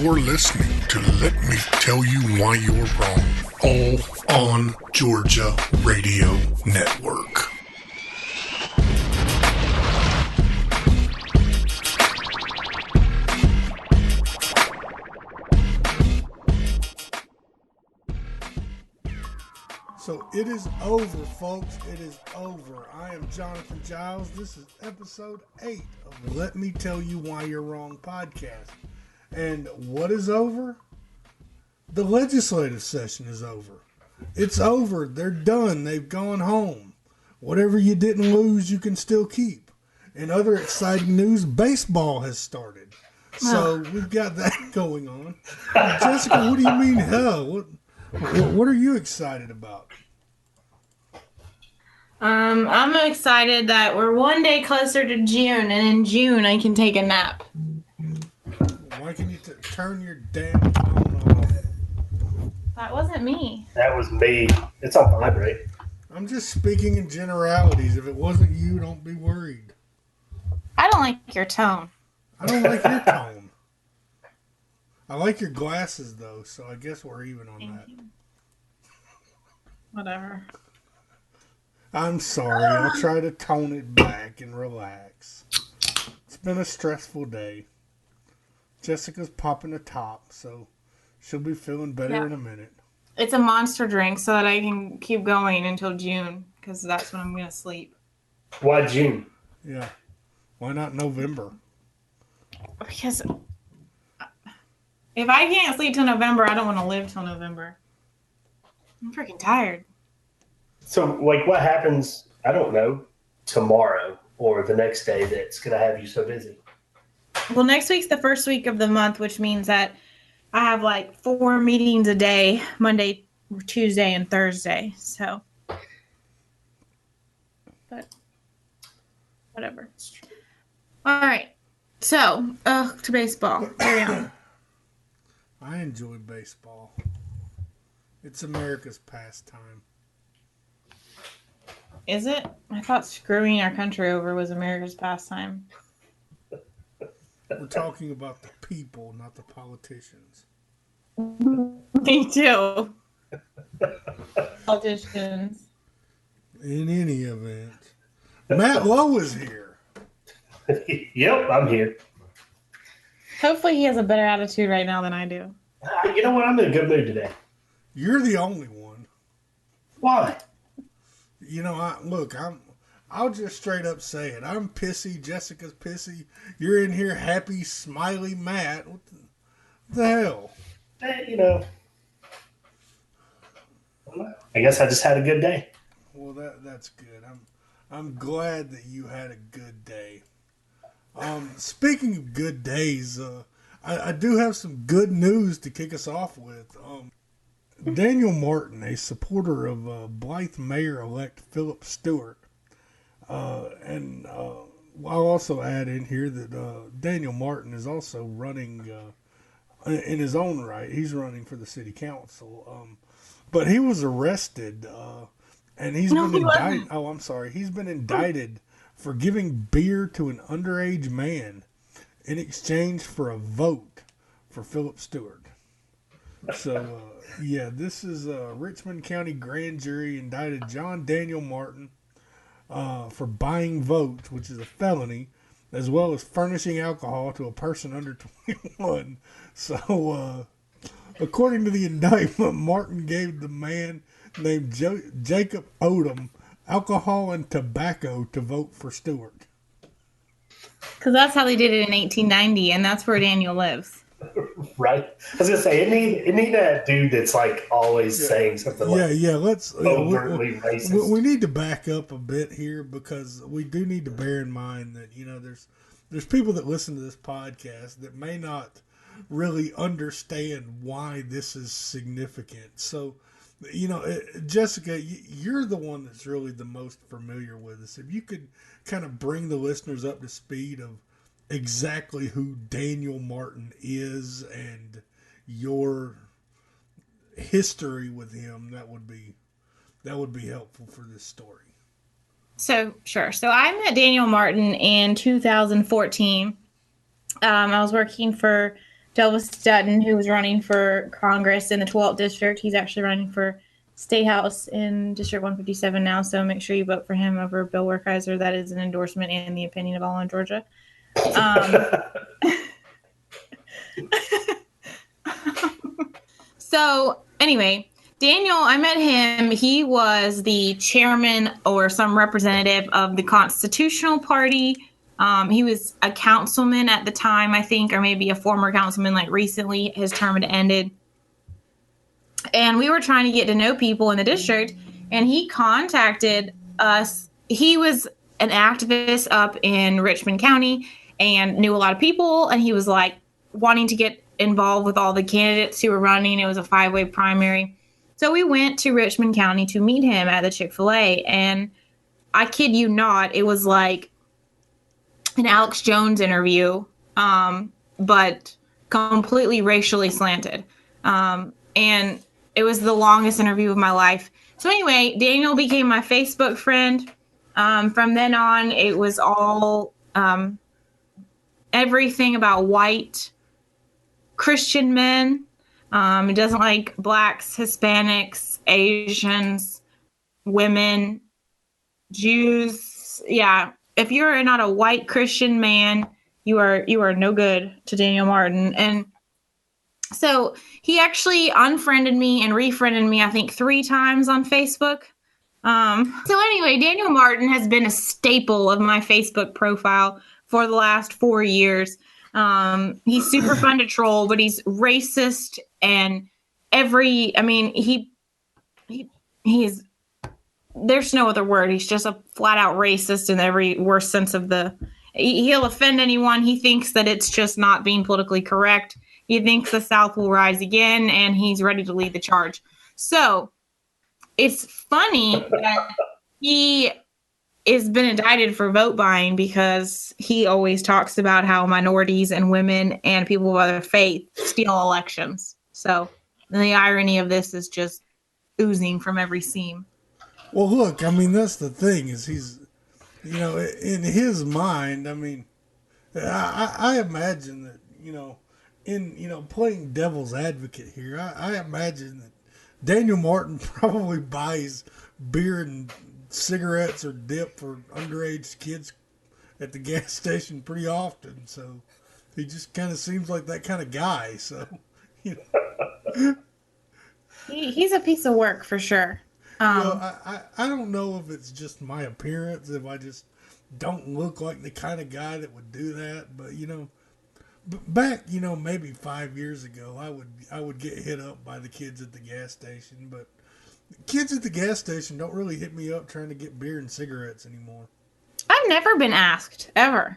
You're listening to Let Me Tell You Why You're Wrong, all on Georgia Radio Network. So it is over, folks. It is over. I am Jonathan Giles. This is episode 8 of Let Me Tell You Why You're Wrong podcast. And what is over? The legislative session is over. It's over. They're done. They've gone home. Whatever you didn't lose, you can still keep. In other exciting news, baseball has started. So we've got that going on. Jessica, what do you mean, hell? What are you excited about? I'm excited that we're one day closer to June, and in June I can take a nap. Why can you turn your damn phone off? That wasn't me. That was me. It's on vibrate. I'm just speaking in generalities. If it wasn't you, don't be worried. I don't like your tone. I don't like your tone. I like your glasses, though, so I guess we're even on Thank that. you. Whatever. I'm sorry. I'll try to tone it back and relax. It's been a stressful day. Jessica's popping a top, so she'll be feeling better in a minute. It's a monster drink so that I can keep going until June, because that's when I'm going to sleep. Why June? Yeah. Why not November? Because if I can't sleep till November, I don't want to live till November. I'm freaking tired. So, like, what happens, I don't know, tomorrow or the next day that's going to have you so busy? Well, next week's the first week of the month, which means that I have like 4 meetings a day, Monday, Tuesday, and Thursday. So, but whatever. All right. So, to baseball. Carry on. I enjoy baseball. It's America's pastime. Is it? I thought screwing our country over was America's pastime. We're talking about the people, not the politicians. Me too. Politicians. In any event, Matt Lowe is here. Yep, I'm here. Hopefully he has a better attitude right now than I do. You know what? I'm in a good mood today. You're the only one. Why? You know, I'll just straight up say it. I'm pissy. Jessica's pissy. You're in here happy, smiley Matt. What the hell? You know, I guess I just had a good day. Well, that's good. I'm glad that you had a good day. Speaking of good days, I do have some good news to kick us off with. Daniel Martin, a supporter of Blythe Mayor-elect Philip Stewart, and I'll also add in here that Daniel Martin is also running in his own right. He's running for the city council, but he was arrested, and he's been indicted. Oh, I'm sorry. He's been indicted for giving beer to an underage man in exchange for a vote for Philip Stewart. So, this is Richmond County Grand Jury indicted John Daniel Martin for buying votes, which is a felony, as well as furnishing alcohol to a person under 21. So, according to the indictment, Martin gave the man named Jacob Odom alcohol and tobacco to vote for Stewart. Because that's how they did it in 1890, and that's where Daniel lives. Right? I was going to say, isn't he that dude that's like always saying something like let's overtly racist? We need to back up a bit here because we do need to bear in mind that, you know, there's people that listen to this podcast that may not really understand why this is significant. So, you know, Jessica, you're the one that's really the most familiar with this. If you could kind of bring the listeners up to speed of exactly who Daniel Martin is and your history with him, that would be helpful for this story. So, sure. So I met Daniel Martin in 2014. I was working for Delvis Dutton, who was running for Congress in the 12th district. He's actually running for State House in District 157 now, so make sure you vote for him over Bill Werkheiser. That is an endorsement and the opinion of all in Georgia. So anyway, Daniel, I met him. He was the chairman or some representative of the Constitutional Party. He was a councilman at the time, I think, or maybe a former councilman, like recently his term had ended. And we were trying to get to know people in the district, and he contacted us. He was an activist up in Richmond County and knew a lot of people, and he was like wanting to get involved with all the candidates who were running. It was a 5-way primary. So we went to Richmond County to meet him at the Chick-fil-A, and I kid you not, it was like an Alex Jones interview, but completely racially slanted. And it was the longest interview of my life. So anyway, Daniel became my Facebook friend. From then on, it was all everything about white Christian men. He doesn't like blacks, Hispanics, Asians, women, Jews. Yeah. If you're not a white Christian man, you are no good to Daniel Martin. And so he actually unfriended me and refriended me, I think, 3 times on Facebook. So anyway, Daniel Martin has been a staple of my Facebook profile for the last 4 years. He's super fun to troll, but he's racist and he's there's no other word. He's just a flat out racist in every worst sense of he'll offend anyone. He thinks that it's just not being politically correct. He thinks the South will rise again, and he's ready to lead the charge. So it's funny that he has been indicted for vote buying because he always talks about how minorities and women and people of other faith steal elections. So the irony of this is just oozing from every seam. Well, look, I mean, that's the thing is he's, in his mind, I mean, I imagine that, playing devil's advocate here, I imagine that Daniel Martin probably buys beer and cigarettes or dip for underage kids at the gas station pretty often. So he just kind of seems like that kind of guy. So, He's a piece of work for sure. I don't know if it's just my appearance, if I just don't look like the kind of guy that would do that, but back, maybe 5 years ago, I would get hit up by the kids at the gas station, but kids at the gas station don't really hit me up trying to get beer and cigarettes anymore. I've never been asked, ever.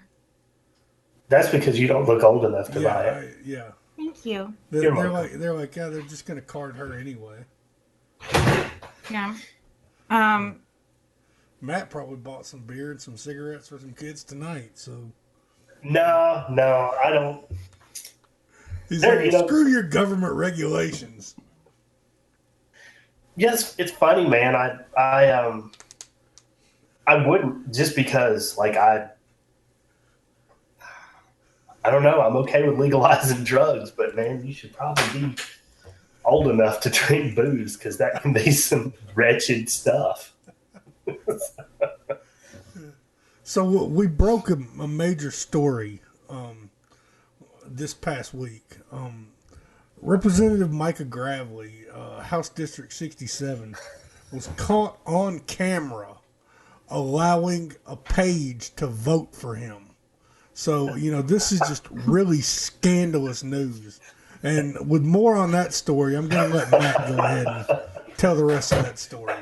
That's because you don't look old enough to buy it. Yeah. Thank you. They're like, yeah, they're just going to card her anyway. Yeah. Matt probably bought some beer and some cigarettes for some kids tonight, so. No, I don't. He's like, screw your government regulations. Yes, it's funny, man. I wouldn't, just because, like, I don't know. I'm okay with legalizing drugs, but man, you should probably be old enough to drink booze, because that can be some wretched stuff. So we broke a major story this past week. Representative Micah Gravely, House District 67, was caught on camera allowing a page to vote for him. So, this is just really scandalous news. And with more on that story, I'm going to let Matt go ahead and tell the rest of that story.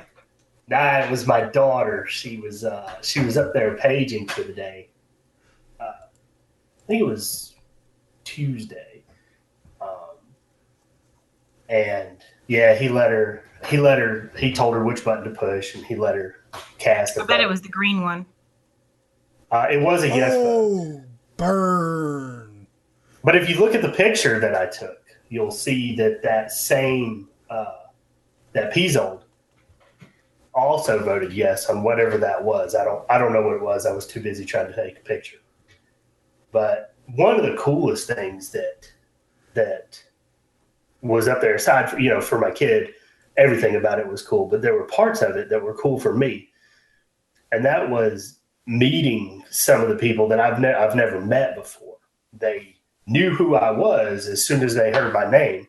Nah, it was my daughter. She was up there paging for the day. I think it was Tuesday. And yeah, he told her which button to push, and he let her cast a I bet vote. it was the green one. It was a yes vote. Oh, burn. But if you look at the picture that I took, you'll see that same, that Pizzold also voted yes on whatever that was. I don't know what it was. I was too busy trying to take a picture. But one of the coolest things that that was up there. Aside from, for my kid, everything about it was cool, but there were parts of it that were cool for me. And that was meeting some of the people that I've never met before. They knew who I was as soon as they heard my name.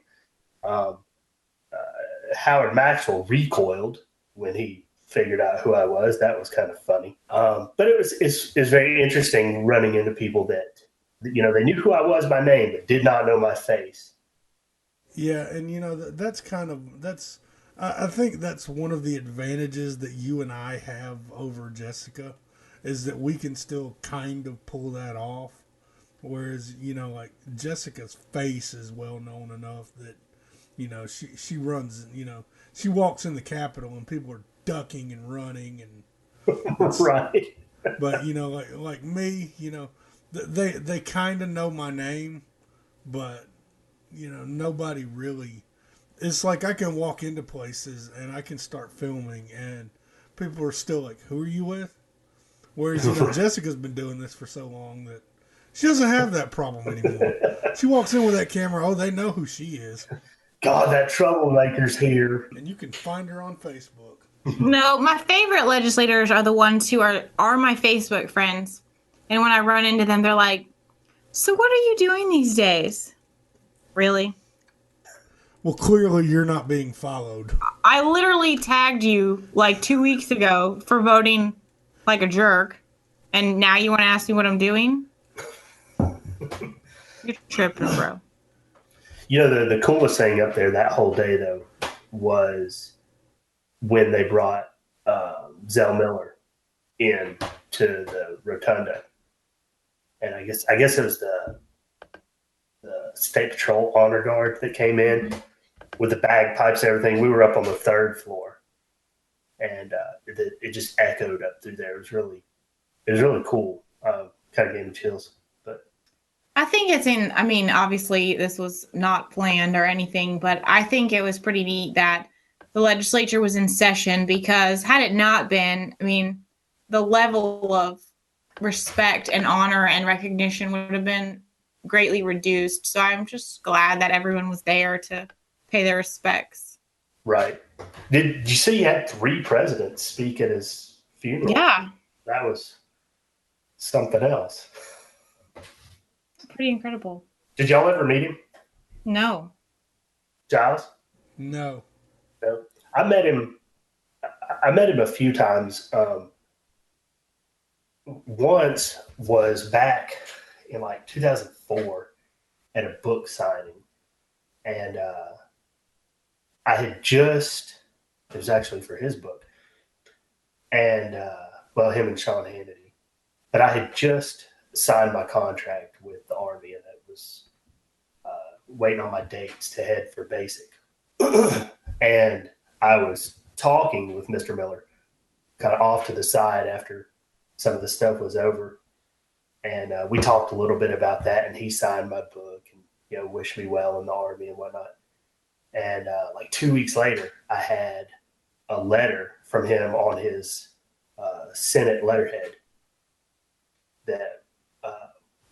Howard Maxwell recoiled when he figured out who I was. That was kind of funny. But it's very interesting running into people that, they knew who I was by name, but did not know my face. Yeah, and I think that's one of the advantages that you and I have over Jessica, is that we can still kind of pull that off. Whereas, like Jessica's face is well known enough that, she runs, she walks in the Capitol and people are ducking and running and Right. But, like me, they kind of know my name, but, nobody really. It's like I can walk into places and I can start filming and people are still like, who are you with? Whereas, Jessica's been doing this for so long that she doesn't have that problem anymore. She walks in with that camera. Oh, they know who she is. God, that troublemaker's here. And you can find her on Facebook. No, my favorite legislators are the ones who are my Facebook friends. And when I run into them, they're like, so what are you doing these days? Really? Well, clearly you're not being followed. I literally tagged you like 2 weeks ago for voting like a jerk. And now you want to ask me what I'm doing? You're tripping, bro. The coolest thing up there that whole day, though, was when they brought Zell Miller in to the rotunda. And I guess it was the State Patrol Honor Guard that came in with the bagpipes and everything. We were up on the third floor, and it just echoed up through there. It was really cool. Kind of gave me chills. But I think obviously this was not planned or anything, but I think it was pretty neat that the legislature was in session, because had it not been, the level of respect and honor and recognition would have been greatly reduced. So I'm just glad that everyone was there to pay their respects. Right. Did you see he had 3 presidents speak at his funeral? Yeah. That was something else. Pretty incredible. Did y'all ever meet him? No. Giles? No. No. I met him a few times. Once was back in like 2004 at a book signing. And I had it was actually for his book. And, him and Sean Hannity. But I had just signed my contract with the Army, and I was waiting on my dates to head for basic. And I was talking with Mr. Miller kind of off to the side after some of the stuff was over. And we talked a little bit about that, and he signed my book and, wished me well in the Army and whatnot. And like 2 weeks later, I had a letter from him on his Senate letterhead that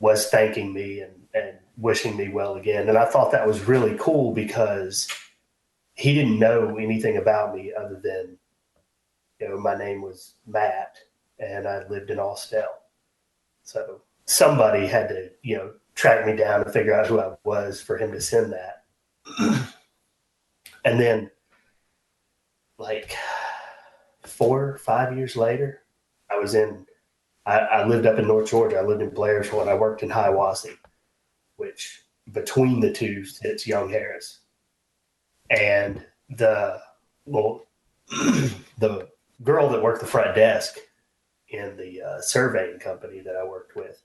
was thanking me and wishing me well again. And I thought that was really cool because he didn't know anything about me other than, my name was Matt and I lived in Austell. So somebody had to, track me down and figure out who I was for him to send that. And then like 4 or 5 years later, I lived up in North Georgia. I lived in Blairsville, and I worked in Hiawassee, which between the two sits Young Harris. And the girl that worked the front desk in the surveying company that I worked with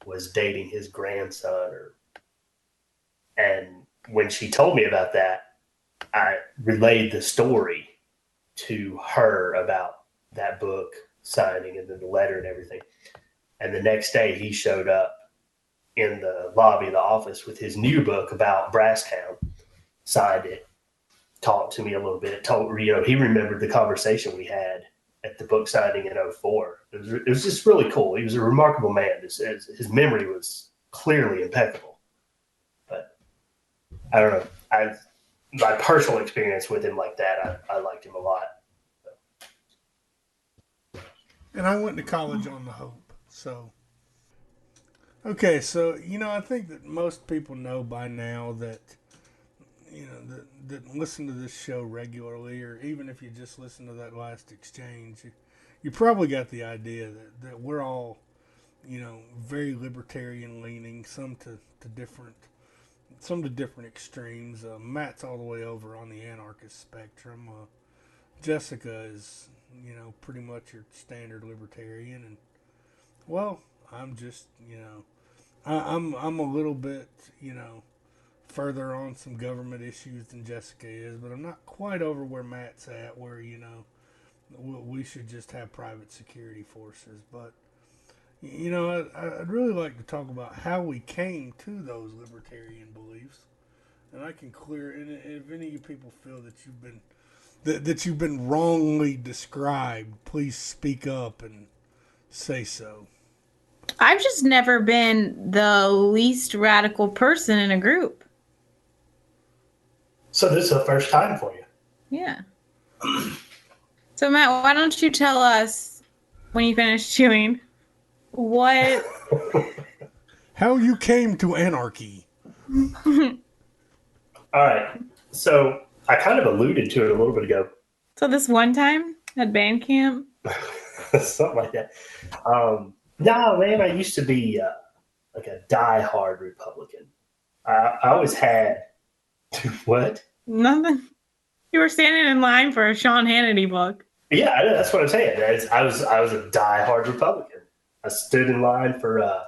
was dating his grandson. And when she told me about that, I relayed the story to her about that book signing and then the letter and everything. And the next day he showed up in the lobby of the office with his new book about Brasstown, signed it, talked to me a little bit, he remembered the conversation we had at the book signing in 2004. It was just really cool. He was a remarkable man. His memory was clearly impeccable. But I don't know. My personal experience with him like that, I liked him a lot. And I went to college on the Hope. So, okay, so, I think that most people know by now that, that listen to this show regularly, or even if you just listen to that last exchange, you probably got the idea that we're all, very libertarian leaning, some to different extremes. Matt's all the way over on the anarchist spectrum. Jessica is, pretty much your standard libertarian, and well, I'm just, I'm a little bit, further on some government issues than Jessica is, but I'm not quite over where Matt's at, where we should just have private security forces. But I'd really like to talk about how we came to those libertarian beliefs, and I can clear. And if any of you people feel that you've been wrongly described, please speak up and say so. I've just never been the least radical person in a group. So this is the first time for you. Yeah. So Matt, why don't you tell us when you finish chewing what how you came to anarchy. All right. So I kind of alluded to it a little bit ago. So this one time at band camp? Something like that. No, man, I used to be like a diehard Republican. I always had. What? Nothing. You were standing in line for a Sean Hannity book. Yeah, I know, that's what I'm saying. I was a diehard Republican. I stood in line for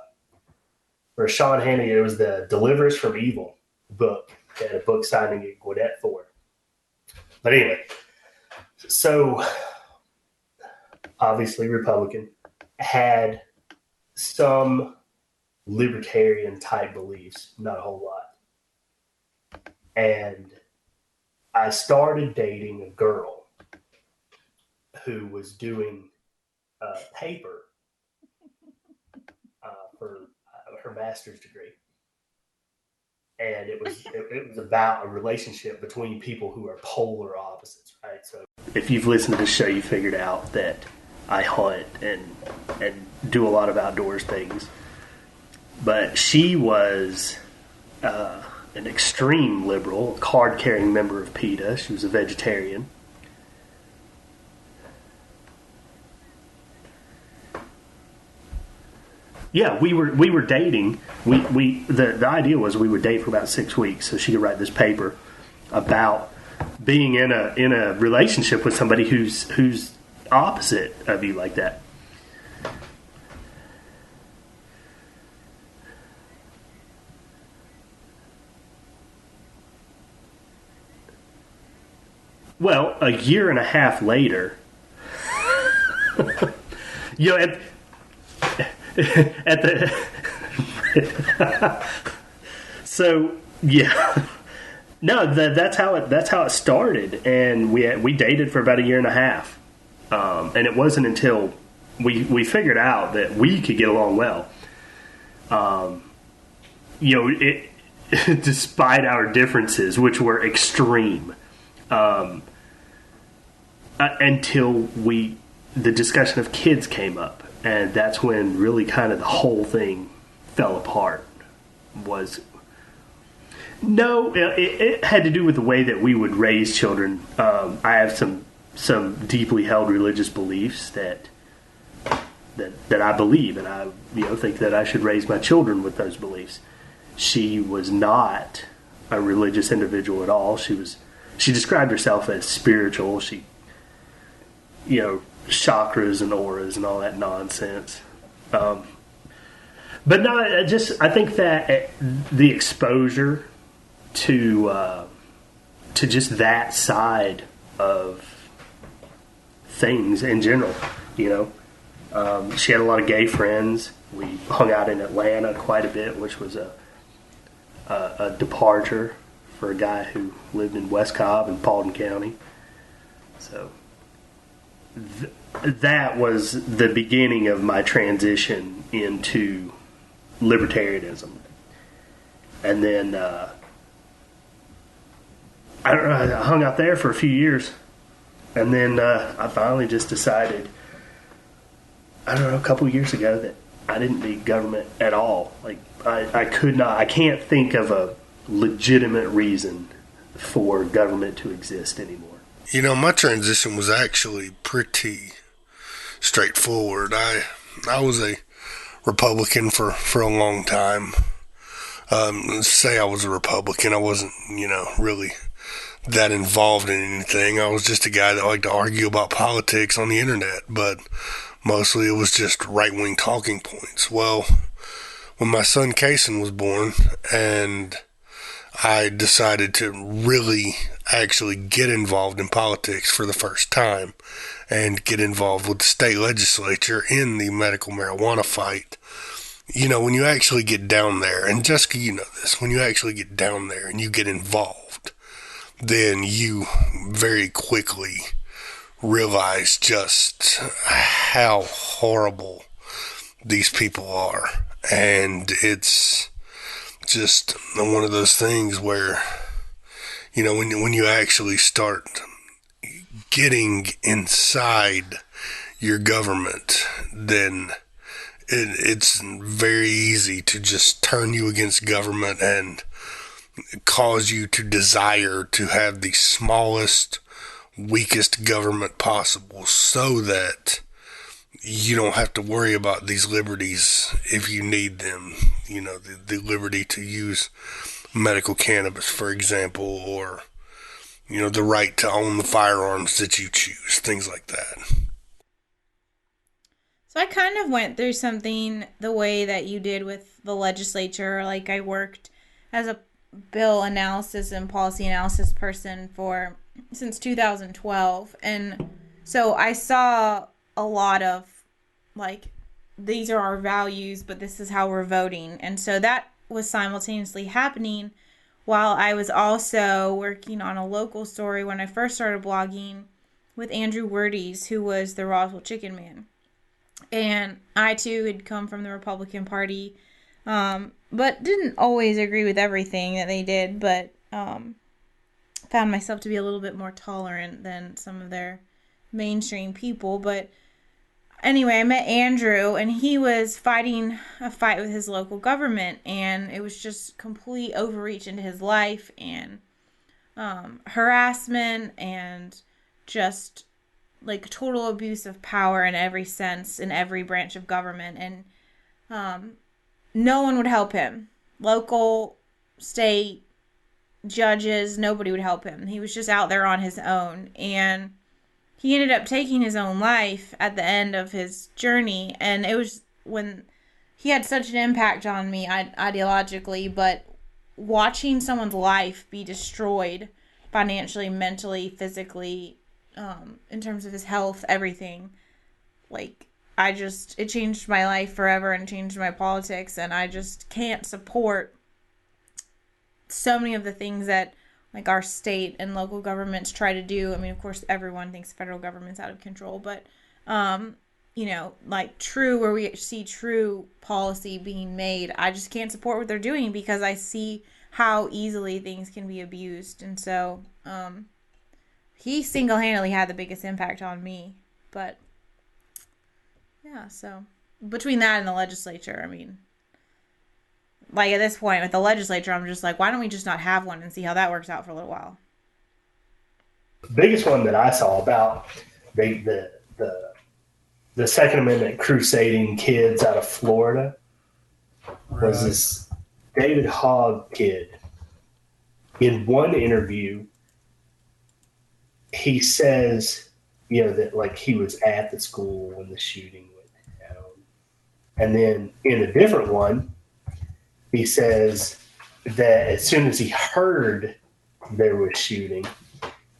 Sean Hannity. It was the Deliverance from Evil book. They had a book signing at Gwinnett for. But anyway, so obviously Republican, had some libertarian type beliefs, not a whole lot. And I started dating a girl who was doing paper for her master's degree. And it was about a relationship between people who are polar opposites, right? So if you've listened to this show, you figured out that I hunt and do a lot of outdoors things. But she was an extreme liberal, a card-carrying member of PETA. She was a vegetarian. Yeah, we were dating. The idea was we would date for about 6 weeks, so she could write this paper about being in a relationship with somebody who's opposite of you like that. Well, a year and a half later, at the so yeah, no, that's how it started, and we dated for about a year and a half, and it wasn't until we figured out that we could get along well, despite our differences, which were extreme. Until the discussion of kids came up, and that's when really kind of the whole thing fell apart. It had to do with the way that we would raise children. I have some deeply held religious beliefs that I believe, and I think that I should raise my children with those beliefs. She was not a religious individual at all. She described herself as spiritual. She, chakras and auras and all that nonsense. But no, I think that the exposure to just that side of things in general, she had a lot of gay friends. We hung out in Atlanta quite a bit, which was a departure for a guy who lived in West Cobb and Paulding County. So that was the beginning of my transition into libertarianism. And then I don't know, I hung out there for a few years. And then I finally just decided, I don't know, a couple years ago that I didn't need government at all. Like, I can't think of a legitimate reason for government to exist anymore. You know, my transition was actually pretty straightforward. I was a Republican for a long time. Say I was a Republican, I wasn't, really that involved in anything. I was just a guy that liked to argue about politics on the internet, but mostly it was just right-wing talking points. Well, when my son Kason was born and I decided to really actually get involved in politics for the first time and get involved with the state legislature in the medical marijuana fight, when you actually get down there, and Jessica, you know this, when you actually get down there and you get involved, then you very quickly realize just how horrible these people are. And it's just one of those things where, when you actually start getting inside your government, then it's very easy to just turn you against government and cause you to desire to have the smallest, weakest government possible so that you don't have to worry about these liberties if you need them. The liberty to use medical cannabis, for example, or, the right to own the firearms that you choose, things like that. So I kind of went through something the way that you did with the legislature. Like, I worked as a bill analysis and policy analysis person since 2012. And so I saw a lot of, like, these are our values, but this is how we're voting. And so that was simultaneously happening while I was also working on a local story when I first started blogging with Andrew Wordies, who was the Roswell Chicken Man. And I, too, had come from the Republican Party, but didn't always agree with everything that they did, but found myself to be a little bit more tolerant than some of their mainstream people. But anyway, I met Andrew, and he was fighting a fight with his local government, and it was just complete overreach into his life, and harassment, and just like total abuse of power in every sense, in every branch of government. And no one would help him. Local, state, judges, nobody would help him. He was just out there on his own. And he ended up taking his own life at the end of his journey. And it was when he had such an impact on me ideologically, but watching someone's life be destroyed financially, mentally, physically, in terms of his health, everything, like, it changed my life forever and changed my politics, and I just can't support so many of the things that, like, our state and local governments try to do. I mean, of course, everyone thinks the federal government's out of control, but, like, where we see true policy being made, I just can't support what they're doing because I see how easily things can be abused. And so, he single-handedly had the biggest impact on me. But, yeah, so between that and the legislature, I mean, like, at this point with the legislature, I'm just like, why don't we just not have one and see how that works out for a little while? The biggest one that I saw about the Second Amendment crusading kids out of Florida was this David Hogg kid. In one interview, he says, that, like, he was at the school when the shooting went down. And then in a different one, he says that as soon as he heard there was shooting,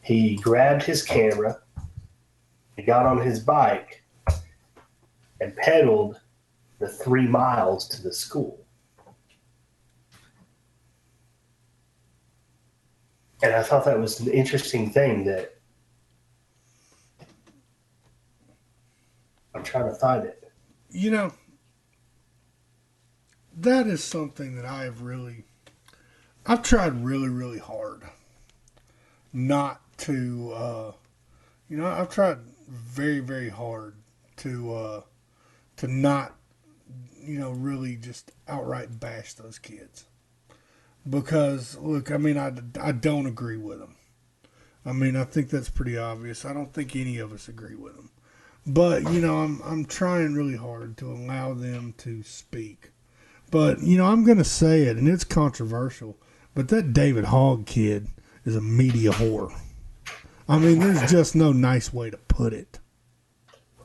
he grabbed his camera, he got on his bike, and pedaled the 3 miles to the school. And I thought that was an interesting thing that I'm trying to find it. That is something that I've tried really, really hard not to, I've tried very, very hard to not, really just outright bash those kids. Because, look, I mean, I don't agree with them. I mean, I think that's pretty obvious. I don't think any of us agree with them. But, I'm trying really hard to allow them to speak. But, I'm going to say it, and it's controversial, but that David Hogg kid is a media whore. I mean, there's just no nice way to put it.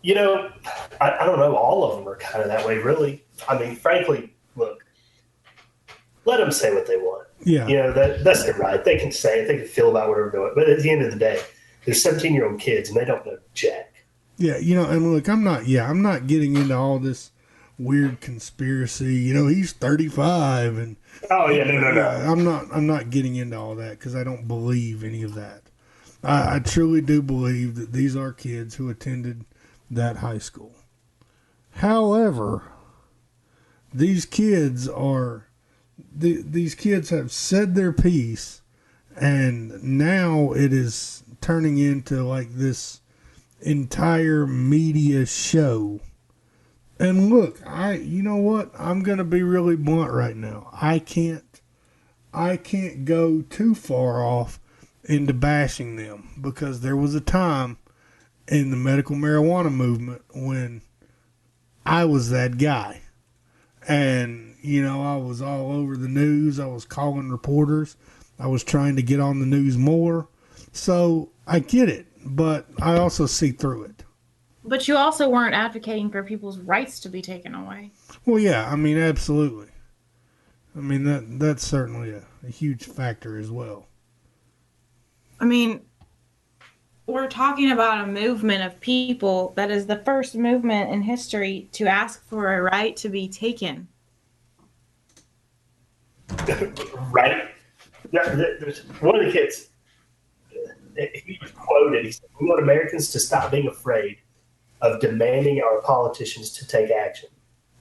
I don't know. All of them are kind of that way, really. I mean, frankly, look, let them say what they want. Yeah. That's their right. They can say it. They can feel about whatever they want. But at the end of the day, they're 17-year-old kids, and they don't know jack. Yeah, and look, I'm not getting into all this weird conspiracy. He's 35, and oh yeah, no. I'm not getting into all that because I don't believe any of that. I truly do believe that these are kids who attended that high school. However, these kids have said their piece, and now it is turning into like this entire media show. And look, you know what? I'm going to be really blunt right now. I can't go too far off into bashing them because there was a time in the medical marijuana movement when I was that guy. And, I was all over the news. I was calling reporters. I was trying to get on the news more. So I get it, but I also see through it. But you also weren't advocating for people's rights to be taken away. Well, yeah, I mean, absolutely. I mean, that's certainly a huge factor as well. I mean, we're talking about a movement of people that is the first movement in history to ask for a right to be taken. Right? There's one of the kids, he was quoted, he said, "We want Americans to stop being afraid of demanding our politicians to take action.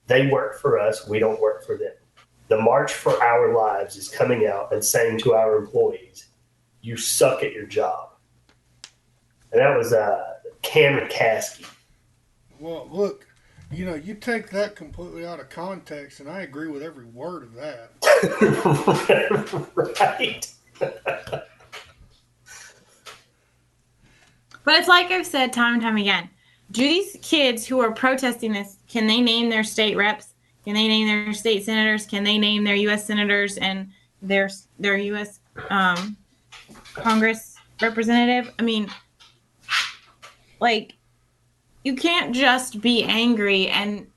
They work for us, we don't work for them. The March for Our Lives is coming out and saying to our employees, you suck at your job." And that was Cameron Kasky. Well, look, you take that completely out of context, and I agree with every word of that. Right. But it's like I've said time and time again. Do these kids who are protesting this, can they name their state reps? Can they name their state senators? Can they name their U.S. senators and their U.S. Congress representative? I mean, like, you can't just be angry and,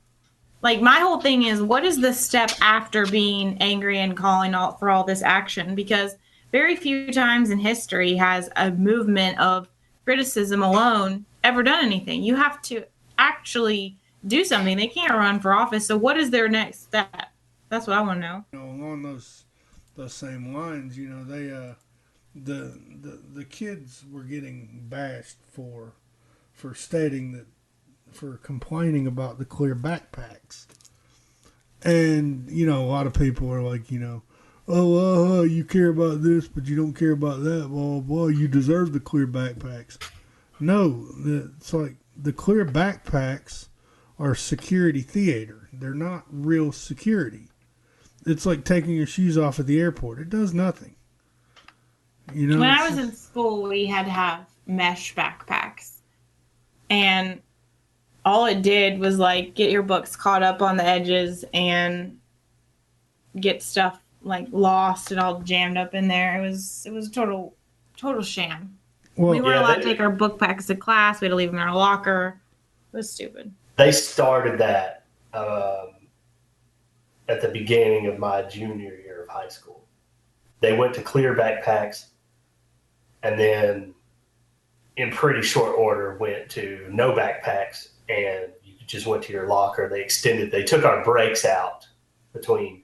like, my whole thing is, what is the step after being angry and calling out for all this action? Because very few times in history has a movement of criticism alone ever done anything. You have to actually do something. They can't run for office. So what is their next step? That's what I want to know. Along those same lines, they the kids were getting bashed for stating that, for complaining about the clear backpacks. And, a lot of people are like, you care about this, but you don't care about that, blah, blah, you deserve the clear backpacks. No, it's like the clear backpacks are security theater. They're not real security. It's like taking your shoes off at the airport. It does nothing. When I was in school, we had to have mesh backpacks. And all it did was, like, get your books caught up on the edges and get stuff, like, lost and all jammed up in there. It was a total sham. Well, we weren't allowed to take our book packs to class. We had to leave them in our locker. It was stupid. They started that at the beginning of my junior year of high school. They went to clear backpacks, and then in pretty short order went to no backpacks, and you just went to your locker. They took our breaks out between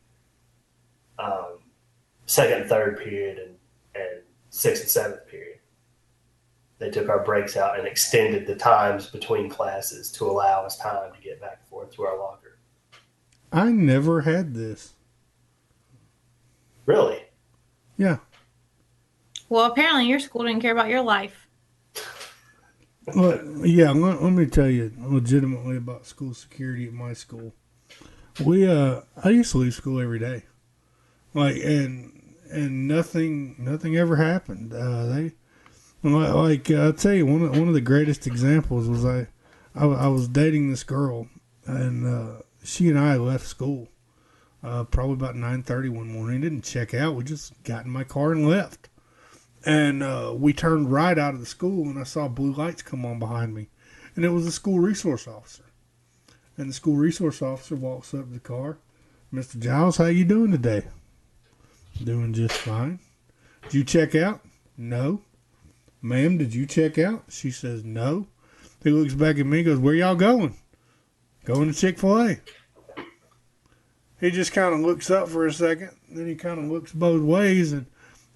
second and third period and sixth and seventh period. They took our breaks out and extended the times between classes to allow us time to get back and forth to our locker. I never had this. Really? Yeah. Well, apparently your school didn't care about your life. Well, yeah, let me tell you legitimately about school security at my school. I used to leave school every day, like, and nothing ever happened. I'll tell you one of the greatest examples was I was dating this girl, and she and I left school probably about 9:30 one morning. Didn't check out. We just got in my car and left. And we turned right out of the school, and I saw blue lights come on behind me, and it was the school resource officer. And the school resource officer walks up to the car. Mr. Giles, how you doing today? Doing just fine. Did you check out? No. Ma'am, did you check out? She says no. He looks back at me and goes, where y'all going? Going to Chick-fil-A. He just kind of looks up for a second. Then he kind of looks both ways and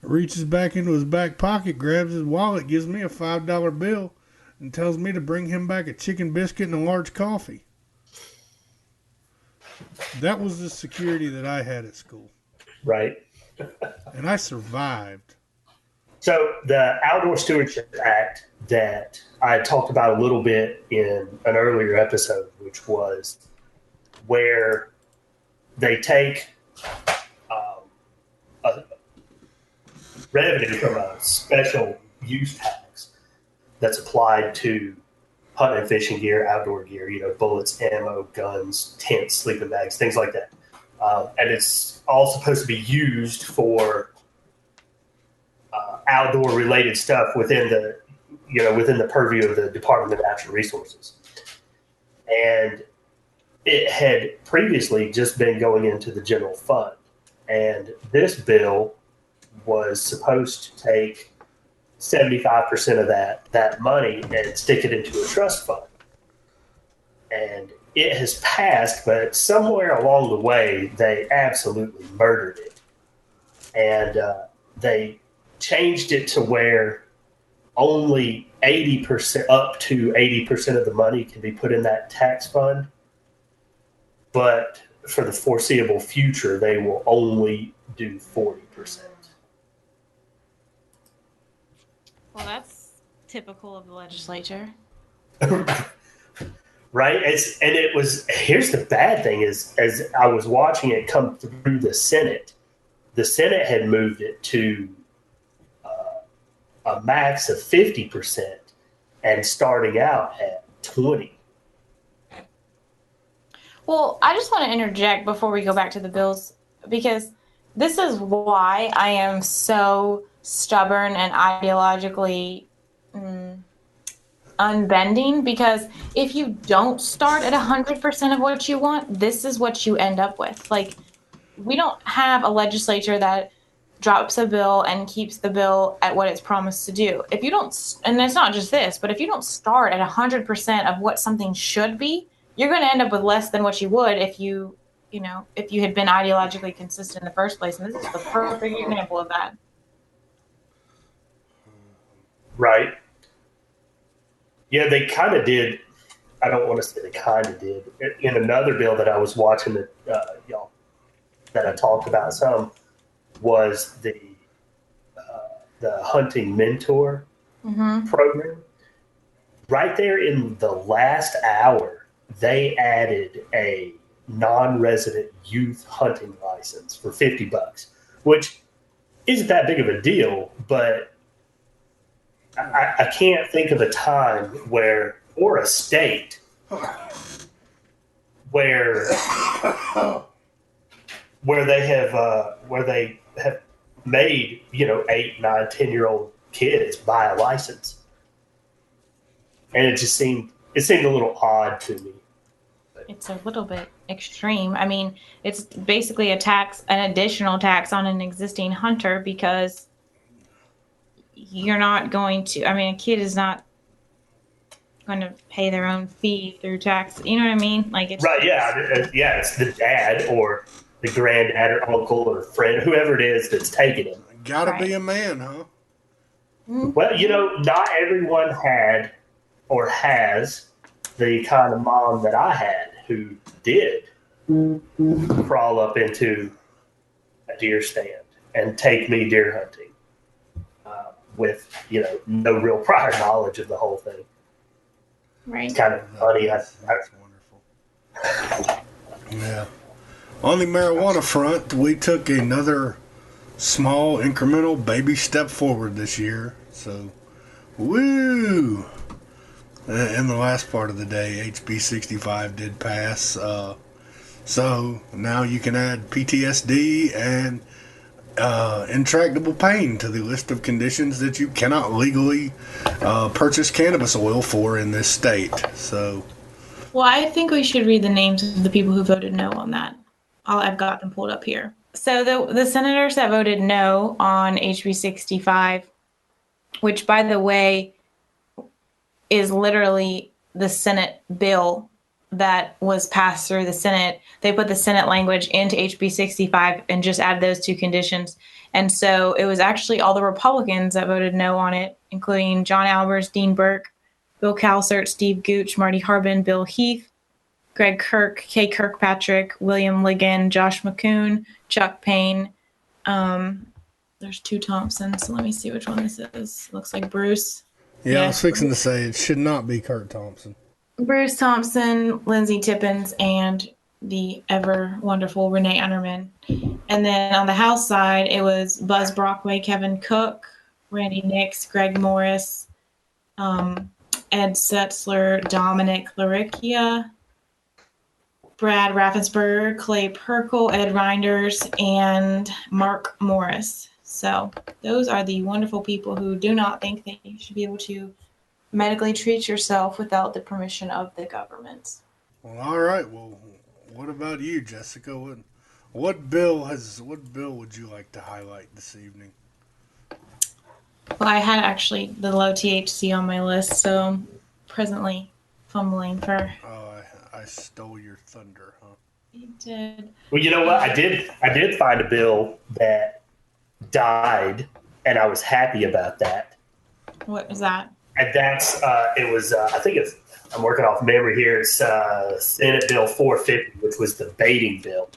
reaches back into his back pocket, grabs his wallet, gives me a $5 bill, and tells me to bring him back a chicken biscuit and a large coffee. That was the security that I had at school. Right. And I survived. So the Outdoor Stewardship Act that I talked about a little bit in an earlier episode, which was where they take a revenue from a special use tax that's applied to hunting and fishing gear, outdoor gear, bullets, ammo, guns, tents, sleeping bags, things like that. And it's all supposed to be used for outdoor related stuff within the purview of the Department of Natural Resources. And it had previously just been going into the general fund. And this bill was supposed to take 75% of that money and stick it into a trust fund. And it has passed, but somewhere along the way, they absolutely murdered it. And they changed it to where only 80%, up to 80% of the money can be put in that tax fund. But for the foreseeable future, they will only do 40%. Well, that's typical of the legislature. Right? Here's the bad thing is, as I was watching it come through the Senate had moved it to a max of 50% and starting out at 20%. Well, I just want to interject before we go back to the bills, because this is why I am so stubborn and ideologically unbending, because if you don't start at 100% of what you want, this is what you end up with. Like, we don't have a legislature that drops a bill and keeps the bill at what it's promised to do. If you don't, and it's not just this, but if you don't start at 100% of what something should be, you're going to end up with less than what you would if you had been ideologically consistent in the first place. And this is the perfect example of that. Right. Yeah, they kind of did. I don't want to say they kind of did. In another bill that I was watching that I talked about some was the hunting mentor program. Right there in the last hour, they added a non-resident youth hunting license for $50, which isn't that big of a deal, but I can't think of a time or a state where they have made 8, 9, 10-year-old kids buy a license, and it seemed a little odd to me. It's a little bit extreme. I mean, it's basically an additional tax on an existing hunter, because you're not going to, a kid is not going to pay their own fee through tax. You know what I mean? Like, it's right. Yeah. It's the dad or the granddad or uncle or friend, whoever it is that's taking him. Gotta be a man, huh? Well, not everyone had or has the kind of mom that I had who did crawl up into a deer stand and take me deer hunting. with, no real prior knowledge of the whole thing. Right. It's kind of funny. That's wonderful. Yeah. On the marijuana front, we took another small incremental baby step forward this year. So, woo! In the last part of the day, HB 65 did pass. So now you can add PTSD and intractable pain to the list of conditions that you cannot legally purchase cannabis oil for in this state. So, Well, I think we should read the names of the people who voted no on that. I've got them pulled up here. So the senators that voted no on HB 65, which, by the way, is literally the Senate bill that was passed through the Senate. They put the Senate language into HB 65 and just added those two conditions. And so it was actually all the Republicans that voted no on it, including John Albers, Dean Burke, Bill Calsert, Steve Gooch, Marty Harbin, Bill Heath, Greg Kirk, Kay Kirkpatrick, William Ligon, Josh McCoon, Chuck Payne. There's two Thompsons, so let me see which one this is. Looks like Bruce. yeah, I was fixing to say it should not be Kurt Thompson. Bruce Thompson, Lindsey Tippins, and the ever wonderful Renee Unterman. And then on the House side, it was Buzz Brockway, Kevin Cook, Randy Nix, Greg Morris, Ed Setzler, Dominic Laricchia, Brad Raffensperger, Clay Perkle, Ed Reinders, and Mark Morris. So those are the wonderful people who do not think that you should be able to medically treat yourself without the permission of the government. Well, all right. Well, what about you, Jessica? What bill would you like to highlight this evening? Well, I had actually the low THC on my list, so I'm presently fumbling for. Oh, I stole your thunder, huh? You did. Well, you know what? I did find a bill that died, and I was happy about that. What was that? And that's it was I think it's, I'm working off memory here. It's Senate Bill 450, which was the baiting bill.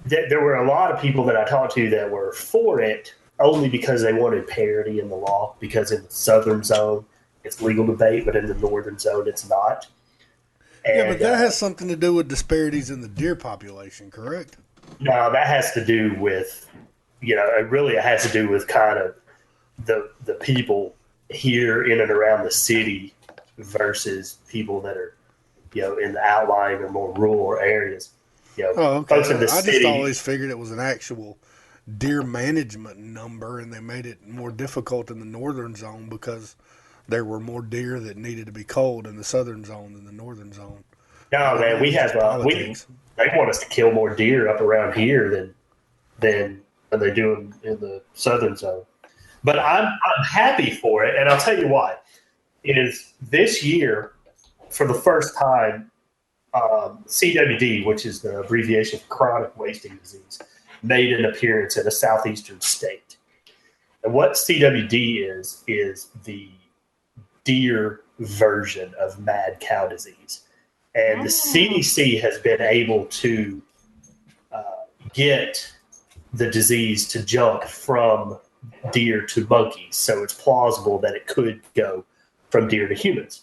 There were a lot of people that I talked to that were for it only because they wanted parity in the law, because in the southern zone it's legal to bait, but in the northern zone it's not. And, yeah, but that has something to do with disparities in the deer population, correct? No, that has to do with, it has to do with kind of the people here in and around the city versus people that are, in the outlying or more rural areas. Okay. Folks in the I city. just always figured it was an actual deer management number, and they made it more difficult in the northern zone because there were more deer that needed to be culled in the southern zone than the northern zone. No, man, we have they want us to kill more deer up around here than they do in the southern zone. But I'm happy for it, and I'll tell you why. Is this year, for the first time, CWD, which is the abbreviation for chronic wasting disease, made an appearance in a southeastern state. And what CWD is the deer version of mad cow disease. And the CDC has been able to get the disease to jump from deer to monkeys. So it's plausible that it could go from deer to humans.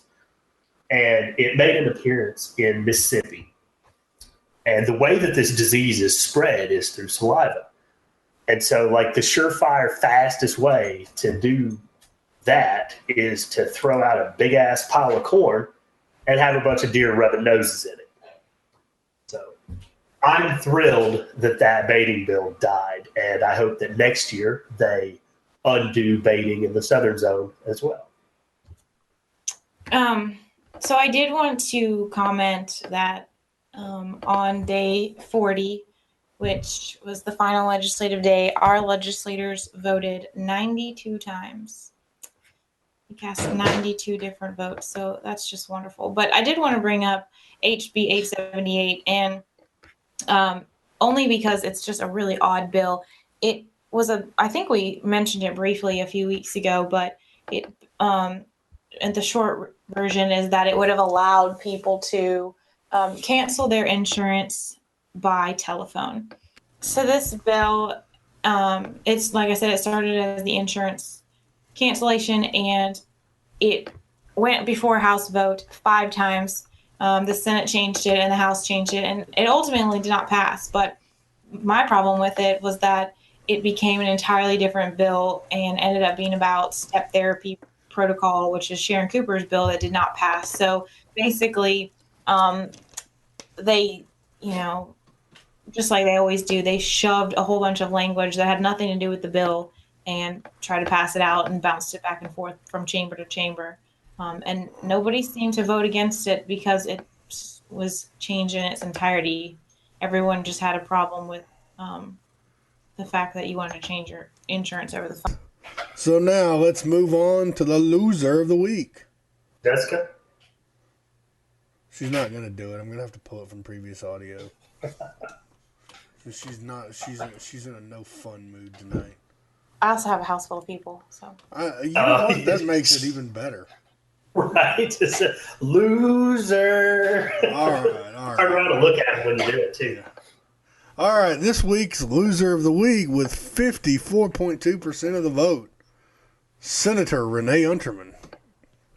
And it made an appearance in Mississippi. And the way that this disease is spread is through saliva. And so, like, the surefire, fastest way to do that is to throw out a big-ass pile of corn and have a bunch of deer rubbing noses in it. So I'm thrilled that baiting bill died, and I hope that next year they undo baiting in the southern zone as well. So I did want to comment that on day 40, which was the final legislative day, our legislators voted 92 times. We cast 92 different votes, so that's just wonderful. But I did want to bring up HB 878, and only because it's just a really odd bill. It was I think we mentioned it briefly a few weeks ago, but it and the short version is that it would have allowed people to cancel their insurance by telephone. So this bill it's like I said, it started as the insurance cancellation, and it went before House vote 5 times. The Senate changed it and the House changed it, and it ultimately did not pass. But my problem with it was that it became an entirely different bill and ended up being about step therapy protocol, which is Sharon Cooper's bill that did not pass. So basically, they, just like they always do, they shoved a whole bunch of language that had nothing to do with the bill and tried to pass it out and bounced it back and forth from chamber to chamber. And nobody seemed to vote against it because it was changed in its entirety. Everyone just had a problem with the fact that you wanted to change your insurance over the phone. So now let's move on to the loser of the week. Jessica? She's not going to do it. I'm going to have to pull it from previous audio. She's in a no fun mood tonight. I also have a house full of people, so. You know what? That makes it even better. Right. It's a loser. All right. Turn around and look at it when you do it, too. All right, this week's loser of the week with 54.2% of the vote, Senator Renee Unterman.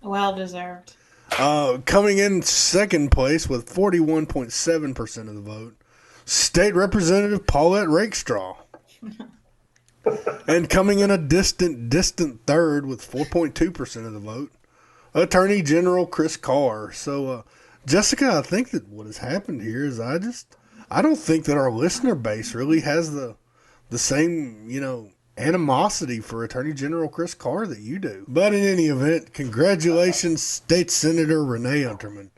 Well deserved. Coming in second place with 41.7% of the vote, State Representative Paulette Rakestraw. And coming in a distant third with 4.2% of the vote, Attorney General Chris Carr. So, Jessica, I think that what has happened here is I don't think that our listener base really has the same, animosity for Attorney General Chris Carr that you do. But in any event, congratulations, State Senator Renee Unterman.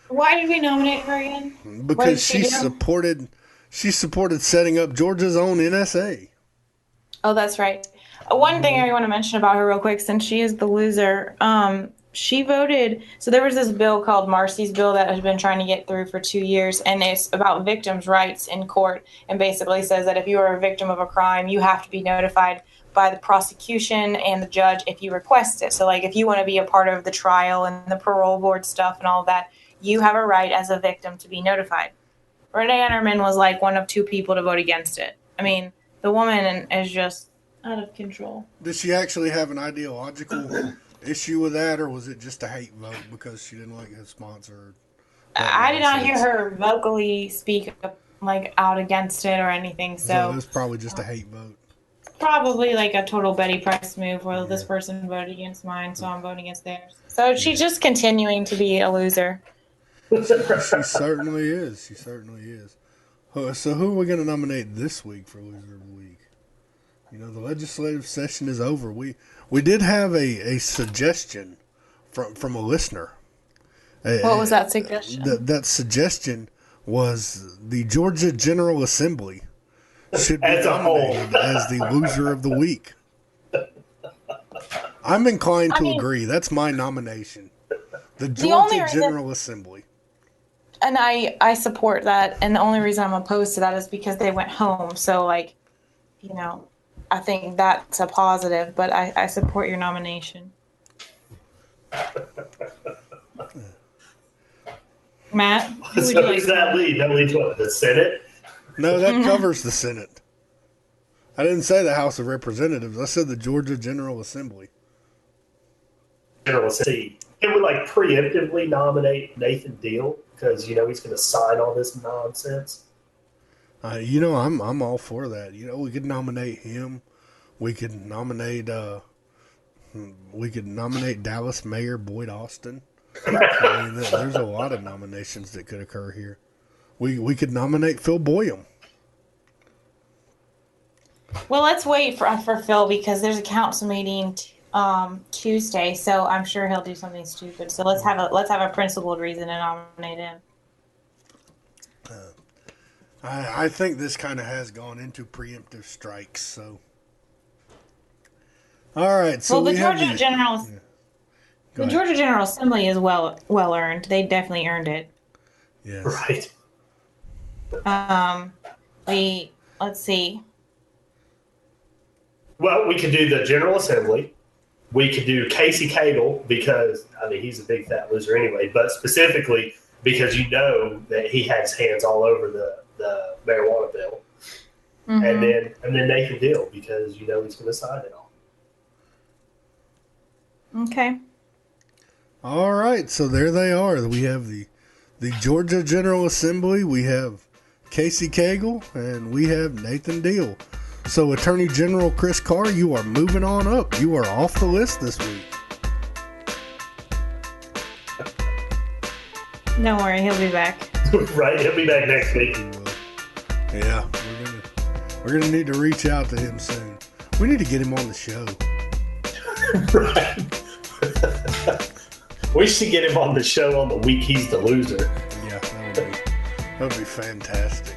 Why did we nominate her again? Because she supported setting up Georgia's own NSA. Oh, that's right. One thing I want to mention about her real quick, since she is the loser, she voted. So there was this bill called Marcy's bill that has been trying to get through for 2 years, and it's about victims' rights in court, and basically says that if you are a victim of a crime, you have to be notified by the prosecution and the judge if you request it. So, like, if you want to be a part of the trial and the parole board stuff and all of that, you have a right as a victim to be notified. Renee Unterman was like one of 2 people to vote against it. I mean, the woman is just out of control. Did she actually have an ideological issue with that, or was it just a hate vote because she didn't like his sponsor? I did not hear her vocally speak out against it or anything. So it was probably just a hate vote. Probably like a total Betty Price move where this person voted against mine, so I'm voting against theirs. So she's just continuing to be a loser. She certainly is. So who are we going to nominate this week for Loser of the Week? The legislative session is over. We did have a suggestion from a listener. What was that suggestion? That suggestion was the Georgia General Assembly should be nominated as the Loser of the Week. I'm inclined to agree. That's my nomination. The Georgia General Assembly. And I support that. And the only reason I'm opposed to that is because they went home. So, I think that's a positive. But I support your nomination. Matt? So who's that lead? That leads what? The Senate? No, that covers the Senate. I didn't say the House of Representatives. I said the Georgia General Assembly. General Assembly. Can we preemptively nominate Nathan Deal because he's going to sign all this nonsense? I'm all for that. We could nominate him. We could nominate Dallas Mayor Boyd Austin. There's a lot of nominations that could occur here. We could nominate Phil Boyum. Well, let's wait for Phil because there's a council meeting Tuesday, so I'm sure he'll do something stupid. So let's have a principled reason to nominate him. I think this kind of has gone into preemptive strikes. So, all right. So the Georgia General Assembly is well earned. They definitely earned it. Yes. Right. Let's see. Well, we could do the General Assembly. We could do Casey Cagle because, he's a big fat loser anyway, but specifically because that he had his hands all over the marijuana bill. and then Nathan Deal, because he's going to sign it all. Okay. All right, so there they are. We have the Georgia General Assembly, we have Casey Cagle, and we have Nathan Deal. So Attorney General Chris Carr, you are moving on up. You are off the list this week. Don't worry, he'll be back. Right, he'll be back next week. Yeah, we're gonna need to reach out to him soon. We need to get him on the show. Right. We should get him on the show on the week he's the loser. Yeah, that would be fantastic.